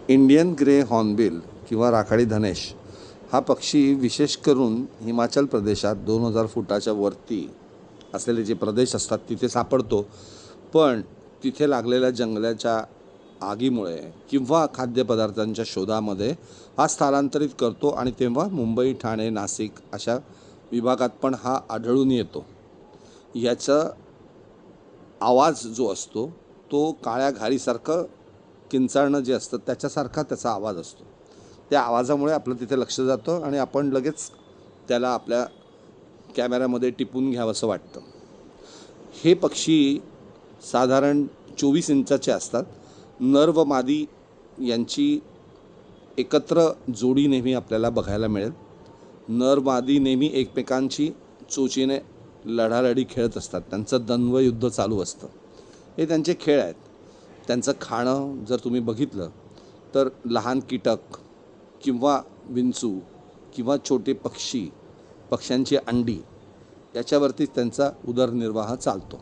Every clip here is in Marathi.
इंडियन ग्रे हॉर्नबिल किंवा राखाडी धनेश हा पक्षी विशेष करून हिमाचल प्रदेशात 2000 फुटाच्या वरती असलेले जे प्रदेश असतात तिथे सापडतो. पण तिथे लागलेल्या जंगलाच्या आगीमुळे किंवा खाद्यपदार्थांच्या शोधामध्ये हा स्थलांतरित करतो आणि तेव्हा मुंबई, ठाणे, नाशिक अशा विभागात पण हा आढळून येतो. याचा आवाज जो असतो तो काळ्या घारीसारखं किंचाळणं जे असतं त्याच्यासारखा त्याचा आवाज असतो. त्या आवाजामुळे आपलं तिथे लक्ष जातं आणि आपण लगेच त्याला आपल्या कॅमेऱ्यामध्ये टिपून घ्यावंसं वाटतं. हे पक्षी साधारण 24 इंचाचे असतात. नर व मादी यांची एकत्र जोडी नेहमी आपल्याला बघायला मिळेल. नर मादी नेहमी एकमेकांची चोचीने लढालढी खेळत असतात. त्यांचं द्वंद्वयुद्ध चालू असतं. हे त्यांचे खेळ आहेत. त्यांचं खाणं जर तुम्ही बघितलं तर लहान कीटक किंवा विंचू किंवा छोटे पक्ष्यांची अंडी याच्यावरतीच त्यांचा उदरनिर्वाह चालतो.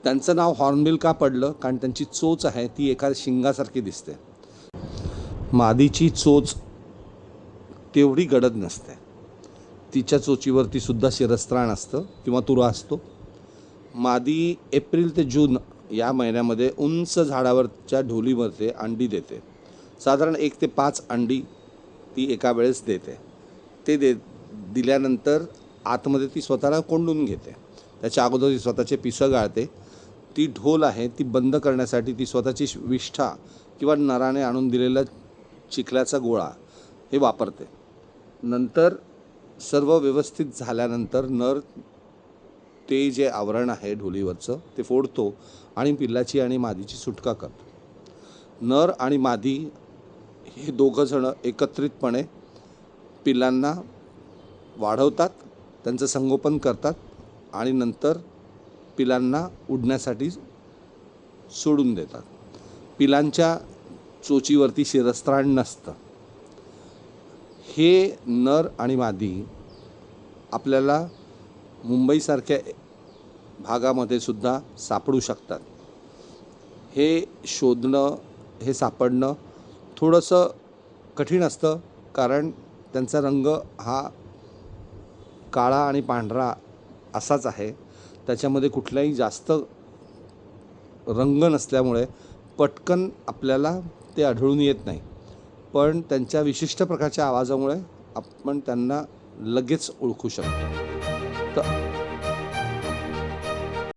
त्यांचं नाव हॉर्नबिल का पडलं? कारण त्यांची चोच आहे ती एका शिंगासारखी दिसते. मादीची चोच तेवढी गडद नसते. तिच्या चोचीवरती सुद्धा शिरस्त्राण असतं किंवा तुरा असतो. मादी एप्रिल ते जून या महिन्यामध्ये उंच झाडावरच्या ढोलीवरती अंडी देते. साधारण 1 ते 5 अंडी ती एका वेळेस देते. ते दिल्यानंतर आतमध्ये ती स्वतःला कोंडून घेते. त्याच्या अगोदर ती स्वतःचे पिसं गाळते. ती ढोल आहे ती बंद करण्यासाठी ती स्वतःची विष्ठा किंवा नराने आणून दिलेला चिखल्याचा गोळा हे वापरते. नंतर सर्व व्यवस्थित झाल्यानंतर नर ते जे आवरण आहे ढोलीवरचं ते फोडतो आणि पिल्लाची आणि मादीची सुटका करतो. नर आणि मादी हे दोघंजणं एकत्रितपणे पिल्लांना वाढवतात, त्यांचं संगोपन करतात आणि नंतर पिलांना उडण्यासाठी सोडून देतात. पिलांच्या चोचीवरती शिरस्त्राण नसतं. हे नर आणि मादी आपल्याला मुंबईसारख्या भागामध्ये सुद्धा सापडू शकतात. हे शोधणं, हे सापडणं थोडंसं कठीण असतं कारण त्यांचा रंग हा काळा आणि पांढरा असाच आहे. त्याच्यामध्ये कुठलाही जास्त रंग नसल्यामुळे पटकन आपल्याला ते आढळून येत नाही. पण त्यांच्या विशिष्ट प्रकारच्या आवाजामुळे आपण त्यांना लगेच ओळखू शकतो.